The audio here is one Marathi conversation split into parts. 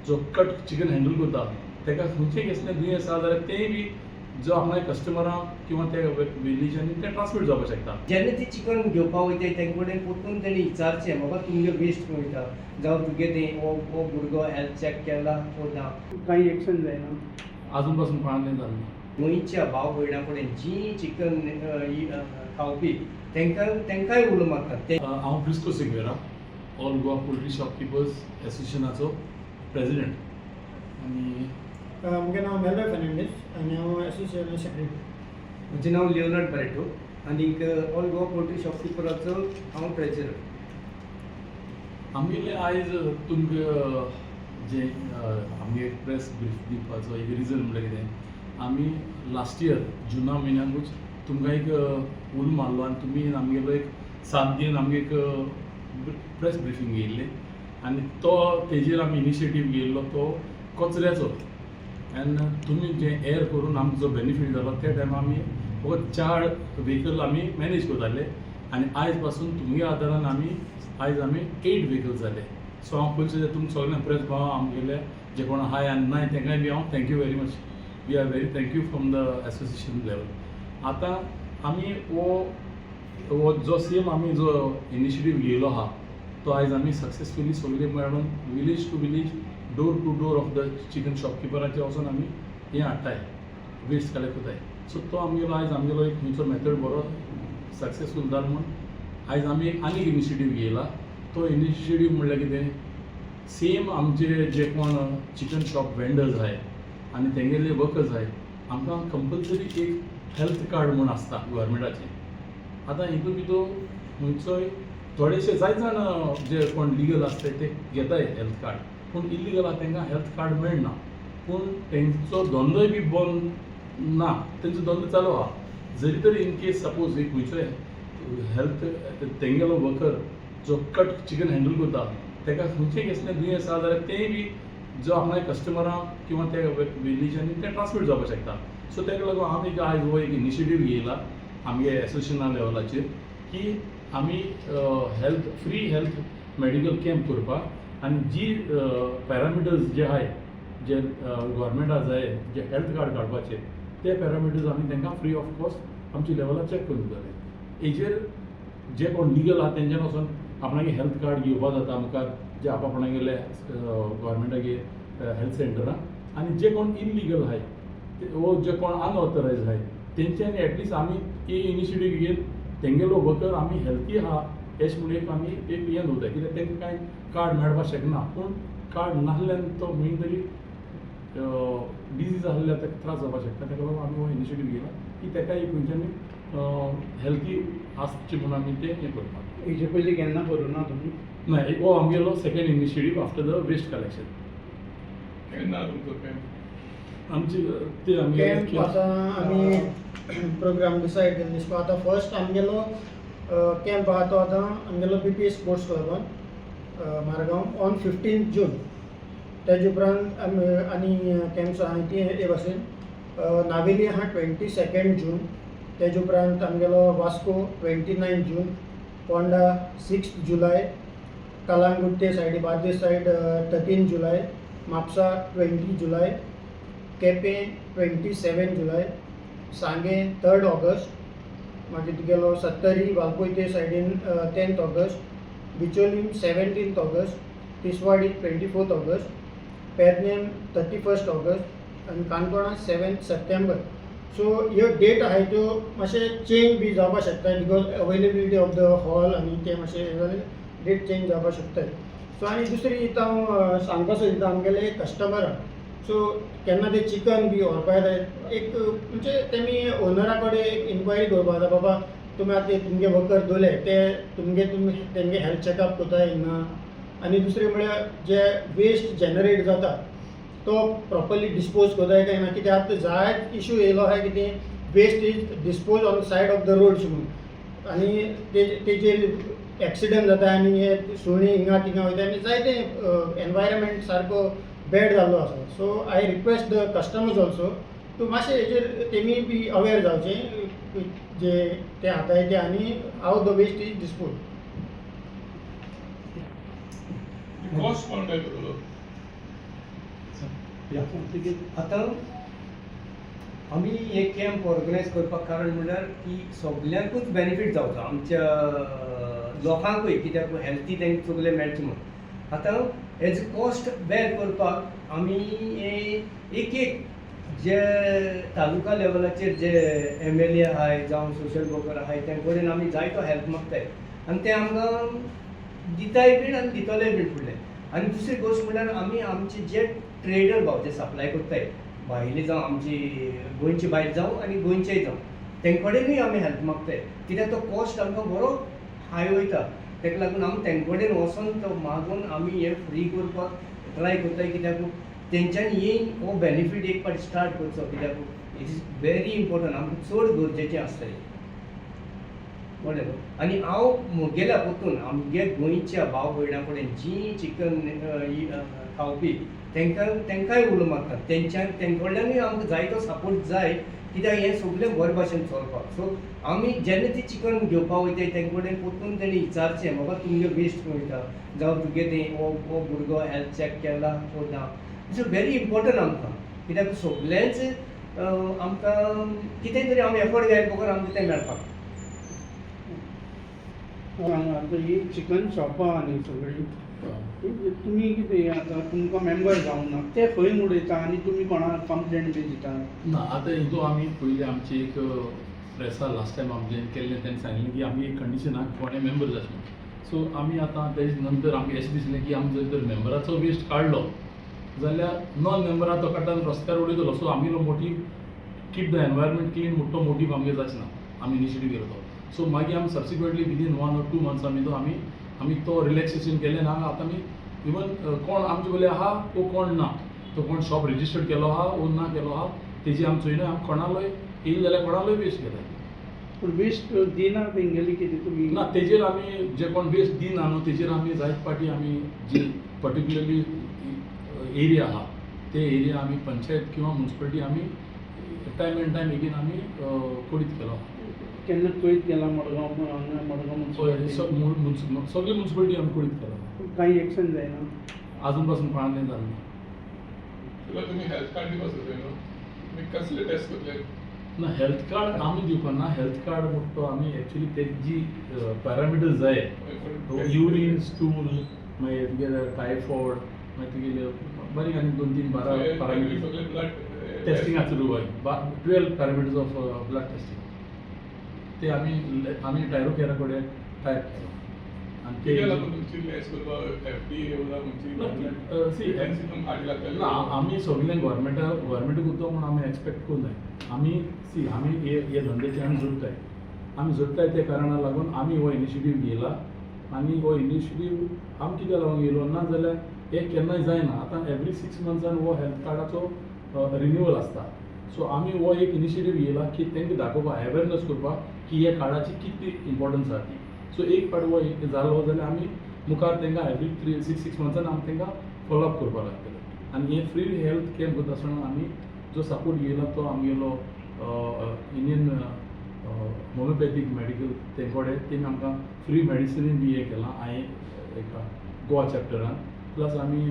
जो कट चिकन हँडल करता ताका खंयचेय कसलें दुयेंस आसा जाल्यार तेंय बी जो आपल्या कस्टमरांक किंवा त्या विलेजांनी तें ट्रान्समीट जावपाक शकता. जेन्ना ती चिकन घेवपाक वयता तेंचे कडेन परतून तेणी विचारचें बाबा तुमगे वेस्ट खंय वयता जावं तुगे तें हो भुरगो हेल्थ चॅक केला वो ना काही एक्शन जायना आजून पासून कोणालें जालें ना. गोंयच्या भाव भयणां कडेन जी चिकन खावपी तेंकांय उलो मारतात ते हांव प्रिस्को सिग्वेरा ऑल गोवा पोल्ट्री शॉपकिपर्स एसोसिएशनाचो प्रेसिडेंट आनी म्हजें नांव मेल्वे फर्नांडीस आनी हांव एसोसिएशन सेक्रेटरी. म्हजें नांव लिओनार्ड बरेटो आनीक ऑल गोवा पोल्ट्री शॉपकिपराचो हांव ट्रेजरर. आमगेले आयज तुमकां जे आमगे प्रेस ब्रीफ दिवपाचो एक रिजन म्हणल्यार कितें आमी लास्ट इयर जुना म्हयन्याकूच तुमकां एक उलो मारलो आनी तुमी आमगेलो एक 7 दीन आमगे एक प्रेस ब्रिफींग घेयल्लें आनी तो तेजेर आमी इनिशिएटीव घेयल्लो तो कचऱ्याचो आनी तुमी जे एर करून आमकां जो बेनिफीट जालो त्या टायमार आमी फकत 4 व्हेकल आमी मॅनेज करताले आनी आयज पासून तुमगे आदारान आयज आमी 8 व्हेकल्स जाले. सो हांव पयलीं तुमकां सगळ्यांक प्रेस भाव आमगेले जे कोण हाय आनी नाय तेंकाय बी हांव thank you very much. We are very thank you from the association level. आतां आमी वो जो सेम आमी जो इनिशिएटीव घेयलो आहा तो आयज आमी सक्सेसफुली सगळे मेळून village to village door to door of the chicken शॉपकिपराचेर वचून आमी हें हाडटाय वेस्ट कलेक्ट कोताय. सो तो आमगेलो एक खंयचो मेथड बरो सक्सेसफूल जालो म्हूण आयज आमी आनीक इनिशिएटीव घेयला. तो इनिशिएटीव म्हणल्यार कितें सेम आमचे जे कोण चिकन शॉप वेंडर्स आहाय आनी तेंगेले वर्कर्स आहाय आमकां कंपल्सरी एक हेल्थ कार्ड म्हूण आसता गव्हर्मेंटाचें. आतां हितून भितर खंयचोय थोडेशे जायत जाण जे कोण लिगल आसताय ते घेताय हेल्थ कार्ड पूण इलिगल आहा तांकां हेल्थ कार्ड मेळना पूण तेंचो धंदोय बी बंद ना तेंचो धंदो चालू आहा. जरी तरी इन केस सपोज एक खंयचोय हेल्थ तेंगेलो वर्कर जो कट चिकन हँडल करता ताका खंयचेय कसलें दुयेंस आसा जाल्यार तेंय बी जो आपल्या कस्टमरांक किंवा त्या विलेजांनी तें ट्रान्समीट जावपाक शकता. सो ताका लागून आमी आयज हो एक इनिशिएटीव घेयला आमगे एसोसिएशना लेवलाचेर की आमी फ्री हेल्थ मेडिकल कॅम्प करपाक आनी जी पॅरामिटर्स जे आहाय जे गव्हर्मेंटा जाय जे हेल्थ कार्ड काडपाचे ते पॅरामिटर्स आमी तांकां फ्री ऑफ कॉस्ट आमच्या लेवलार चॅक करून दितले. हेजेर जे कोण लिगल आहा तेंच्यान वचून आपणागे हेल्थ कार्ड घेवपा जाता मुखार जे आपणागेले गव्हर्मेंटागे हेल्थ सेंटरान आनी जे कोण इलिगल आहाय वो जे कोण अनऑथरायज आहाय तेंच्यांनी एटलिस्ट आमी ही इनिशिएटीव घेवन तेंगेलो वर्कर आमी हेल्थी आहा एश म्हणून एक आमी एक हें दवरताय कित्याक तेंकां कांय कार्ड मेळपाक शकना पूण कार्ड नासल्यान तो खंय तरी डिजीज आसल्यार ताका त्रास जावपाक शकता. ताका लागून आमी हो इनिशिएटीव घेयला की ताका एक खंयच्यानी हेल्थी आसचें म्हणून आमी तें हें करपाक. हेजे पयलीं केन्ना करूना तुमी? ना हो आमगेलो second initiative after the waste collection. केन्ना तुमचो कॅम्प? आमची ते आमगे कॅम्प आतां आमी प्रोग्राम डिसायड केल्ले सो आतां फर्स्ट आमगेलो कॅम्प आहा तो आतां आमगेलो BPS स्पोर्ट्स क्लबान मारगांव ऑन 15 जून. तेजे उपरांत आनी कॅम्प्स आहा ती हे भाशेन नावेली आहा 22 जून. तेजे उपरांत आमगेलो वास्को 29 जून, पोंडा 6 जुलय, कलांगूट ते सायडी बार्देस सायड 13 जुलय, म्हापसा 20 जुलय, केपें 27 जुलय, सांगे 3 ऑगस्ट, मागीर तुगेलो सत्तरी वालपय ते सायडीन 10 August, Bicholim 17 August, Tiswadi 24 August, Pernem 31 August आनी काणकोणा 7 सप्टेंबर. सो ह्यो डेट आहाय त्यो मातशें चेंज बी जावपाक शकता because availability of the hall आनी ते मातशें हें जालें डेट चेंज जावपाक शकताय. सो आनी दुसरी इथं हांव सांगपाक सोदता आमगेले कस्टमरांक सो केन्ना ते चिकन बी व्हरपा जाय एक म्हणजे तेमी ओनरा कडेन एक इन्क्वायरी करपा जाता बाबा तुमी आतां तुमगे वर्कर दवरले ते तुमी तेंगे हेल्थ चॅकअप कोताय ना आनी दुसरें म्हळ्यार जे वेस्ट जनरेट जाता तो प्रॉपरली डिस्पोज कोताय काय ना कित्याक आतां जायत इशू येयलो आहा कितें waste is dispose on side of the roads म्हणून आनी तेजेर एक्सिडंट जाता आनी हे सुणी हिंगा थिंगा वयता आनी जायते एनवायरमेंट सारको बॅड जाल्लो आसा. So I request the customers also to मातशें हेजेर तेमी बी अवेर जावचें जे ते हाताय ते आनी how the waste is dispose. Cost कोण काय करतलो? ह्या पत्रिकेत आतां आमी हे कॅम्प ऑर्गनायज करपाक कारण म्हणल्यार की सगल्यांकूच बेनिफीट जावचो आमच्या लोकांकूय, कित्याक हेल्थी तांकां सगळें मेळचें म्हणून. आतां एज अ कॉस्ट बेर करपाक आमी एक जे तालुका लेवलाचेर जे MLA आहाय जावं सोशल वर्कर आहाय तेंचे कडेन आमी जायतो हेल्प मागताय आनी ते आमकां दिताय बीन आनी दितलेय बीन फुडलें. आनी दुसरी गोश्ट म्हणल्यार आमी आमचे जे ट्रेडर भाव जे सप्लाय करताय, भायले जावं आमची गोंयची भायर जावं आनी गोंयचेय जावं, तेंचे कडेनूय आमी हेल्प मागताय. कित्याक तो कॉस्ट आमकां बरो हाय वयता, तेका लागून आमी तेंचे कडेन वचोन तो मागून आमी हे फ्री करपाक ट्राय करताय. कित्याक तेंच्यांनी येवन हो बेनिफीट एक पाटी स्टार्ट करचो, कित्याक इट इज व्हेरी इम्पॉर्टंट, आमकां चड गरजेचें आसतलें. कळ्ळें न्हू. आनी हांव मुगेल्या पोतून आमगे गोंयच्या भाव भयणां कडेन जीं चिकन खावपी तेंकांय उलोवंक मागता. तेंचे कडल्यानूय आमकां जायतो सपोर्ट जाय, कित्याक हें सगळें बरे भाशेन चलपाक. सो आमी जेन्ना ती चिकन घेवपाक वयताय तेंचे कडेन पोतून तेणी विचारचें बाबा तुमगे वेस्ट खंय वयता, जावं तुगे तें हो भुरगो हेल्थ चॅक केला वो ना. इट्स अ व्हेरी इम्पॉर्टंट आमकां, कित्याक सगळेंच आमकां कितें तरी आमी एफर्ट घायले बगर आमकां तें मेळपाक. आतां ही चिकन शॉपां न्ही सगळीं, तुमी कितें आतां तुमकां मेंबर जावंक ना ते खंय उडयता आनी तुमी कोणाक कंप्लेंट बी दिता? ना आतां हितू आमी पयलीं आमची एक प्रेसा लास्ट टायम आमचें केल्लें तेणें सांगलें की आमी एक कंडिशनाक कोणें मेंबर जाय म्हणून. सो आमी आतां तेजे नंतर आमकां अशें दिसलें की आमी जर तर मेंबराचो वेस्ट काडलो जाल्यार नॉन मेंबरा तो काडटान रस्त्यार उडयतलो. सो आमी motive keep the environment clean म्हणटा तो मोटीव आमगे जाचना, आमी इनिशिएटीव घेतलो तो. सो मागीर आमी सबसिक्वेंटली विदीन 1 or 2 months आमी तो रिलॅक्सेशन केलें ना. आतां आमी इवन कोण आमचे बोले आहा तो कोण ना, तो कोण शॉप रेजिस्टर्ड केलो आहा वो ना केलो आहा तेजी आमी चोयना. आमी कोणालोय येयली जाल्यार कोणालोय वेस्ट घेताय. पूण वेस्ट दिना तेंगेली कितें तुमी? ना तेजेर आमी जे कोण वेस्ट दिना न्हू तेजेर आमी जायत पाटी आमी जी पर्टिक्युलरली एरिया आहा ते एरिया आमी पंचायत किंवा म्युन्सिपालिटी आमी टायम एंड टायम एगेन आमी कोडीत केलो आहा. केन्ना पयत गेला मडगांव मुन्सिपालिटी? सगळे म्युन्सिपालिटी आमी कोडीत केलो आहा. काही एक्शन जायना? आजून पासून कोणालें जालें ना. तुला तुम्ही हेल्थ कार्ड दिवपाक सोदले न्हू, तुमी कसले टेस्ट करतले? ना हेल्थ कार्ड आमी दिवपाक ना. हेल्थ कार्ड म्हणटा तो आमी एक्चुअली तेजी पॅरामिटर्स जाय, युरीन स्टूल मागीर तुगेले टायफॉयड मागीर तुगेले बारीक आनी 2-3 पॅरामिटर्स सगळे ब्लड टेस्टिंगाचो हय 12 पॅरामिटर्स ऑफ ब्लड टेस्टिंग ते आमी टायरोकेरा कडेन टायप केलो. आनी ते तुमची लेस करपाक FDA येवला तुमची सी तुमकां हाड लागतले ना आमी सगळें गव्हर्मेंट करता म्हूण आमी एक्सपेक्ट करूं जाय. आमी हे धंद्याचे आमी जोडटाय ते कारणाक लागून आमी हो इनिशिएटीव घेयला. आनी हो इनिशिएटीव आमी कित्याक लागून घेयलो ना जाल्यार हे केन्नाय जायना. आतां एवरी 6 months हो हेल्थ कार्डाचो रिन्यूवल आसता. सो आमी हो एक इनिशिएटीव घेयला की तेंकां दाखोवपाक अवेरनेस करपाक की ह्या कार्डाची कितली इम्पॉर्टन्स आसा ती. सो एक पाट हो जालो जाल्यार आमी मुखार तेंकां एवरी 6 months आमी तेंकां फॉलोअप करपाक लागतले. आनी हे फ्री हेल्थ कॅम्प करता आसतना आमी जो सपोर्ट घेयला तो आमगेलो इंडियन होमिओपॅथीक मेडिकल तेंकोडे तेमी आमकां फ्री मेडिसिनीन बी हे केलां. हांवें एका गोवा चॅप्टरान प्लस आमी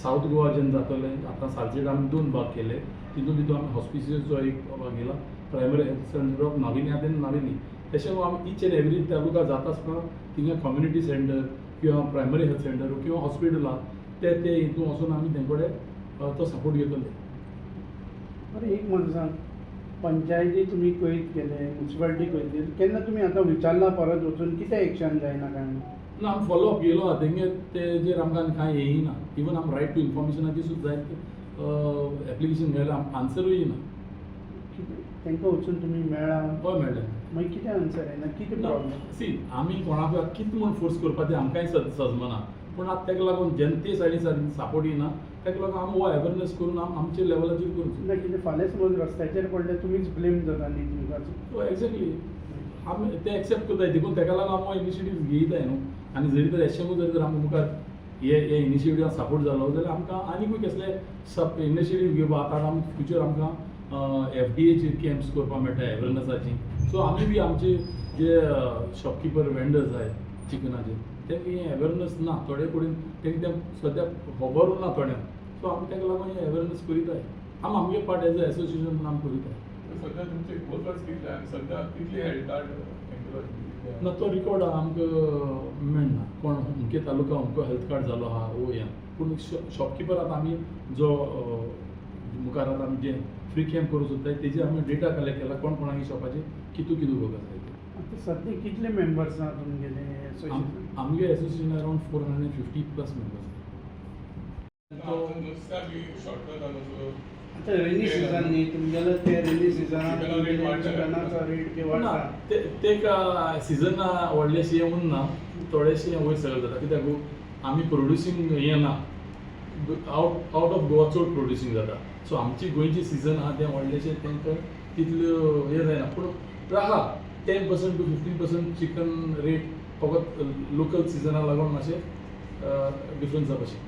सावथ गोवा जेन्ना जातले आतां सालसेट आमी 2 भाग केले. तितून भितर आमी हॉस्पिसिसचो एक भाग घेयला, प्रायमरी हेल्थ सेंटर ऑफ नाविनी आहा तेन्ना नाविनी. तशें आमी ईच एंड एवरी तालुका जाता आसतना थिंगा कम्युनिटी सेंटर किंवा प्रायमरी हेल्थ सेंटर किंवा हॉस्पिटल आहा ते हितून वचून आमी तेंकोडे तो सपोर्ट घेतले. अरे एक म्हणून सांग, पंचायती तुमी कैद केले, म्युन्सिपालिटी कैद केली, केन्ना तुमी आतां विचारला परत वचून कितें एक्शन जायना काय म्हणून? ना आमी फॉलोअप घेयलो आहा तेंगे तेजेर आमकां कांय येयना. इवन आमी रायट टू इन्फॉर्मेशनाची सुद्दां जायत एप्लिकेशन घायला आन्सरूय येयना. तांकां वचून तुमी मेळ्ळा? हय मेळ्ळें. मागीर कितें आन्सर येना? कितें प्रॉब्लेम? सी आमी कोणाक कितें म्हूण फोर्स करपाचें आमकांय सजमना. पूण आतां तेका लागून जेन्ना ते सायडीन सपोर्ट येयना तेका लागून आमी हो अवेरनेस करून आमच्या लेवलाचेर करचो. ना कितें फाल्यां समज रस्त्याचेर पडले तुमीच ब्लेम जाता न्ही तुमकां? सो एक्झॅक्टली आमी ते एक्सेप्ट करताय. देखून तेका लागून आमी हो इनिशिएटीव घेयताय न्हू. आनी जरी तर एशेंकूय जरी तर आमकां मुखार हे इनिशिएटिव्हाक सपोर्ट जालो जाल्यार आमकां आनीकूय कसले सब इनिशिएटीव घेवपा. आतां आमी फ्युचर आमकां FDAचे कॅम्प्स करपाक मेळटा अवेरनेसाची. सो आमी बी आमचे जे शॉपकिपर वेंडर्स आहाय चिकनाचे तेंकां हें अवेरनेस ना. थोडे कडेन तेंकां तें सद्याक खबरूच ना थोड्यांक सो आमी ताका लागून अवेरनेस करीताय आमगे पार्ट एज अ एसोसिएशन आमी करीताय सध्या तुमचे वर्कर्स कितले आनी सध्या कितले हेल्थ कार्ड एम्प्लॉय ना तो रिकॉर्ड आमकां मेळना कोण अमके तालुका अमको हेल्थ कार्ड जालो आहा वो या पूण शॉपकिपर आतां आमी जो मुखार आतां आमी जे फ्री कॅम्प करूं सोदताय तेजे आमी डेटा कलेक्ट केला कोण कोणागे शॉपाचे कितू लोक आसा ते आता सध्या कितले मेंबर्स आहात तुमगेले एसोसिएशन आमगे एसोसिएशन अराउंड 450 प्लस मेंबर्स नुस्त्याक बी शॉर्ट जालो आता रेनी सीझन न्ही तुमगेलो ते रेनी सीझनाक चिकनाचो rate वाडटा. चिकनाचो रेट बी ना वाडटा ते सीझन व्हडलेशें येवून ना थोडेशें वयर सकयल जाता कित्याक आमी प्रोड्युसींग हें ना आउट ऑफ गोवा चड प्रोड्युसींग जाता सो आमची गोंयची सीझन आहा तें व्हडलेशें तांकां तितल्यो हें जायना पूण आहा 10% to 15% चिकन रेट फकत लोकल सिजनाक लागून मातशें difference जावपाशें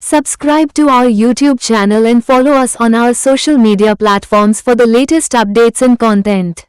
Subscribe to our YouTube channel and follow us on our social media platforms for the latest updates and content.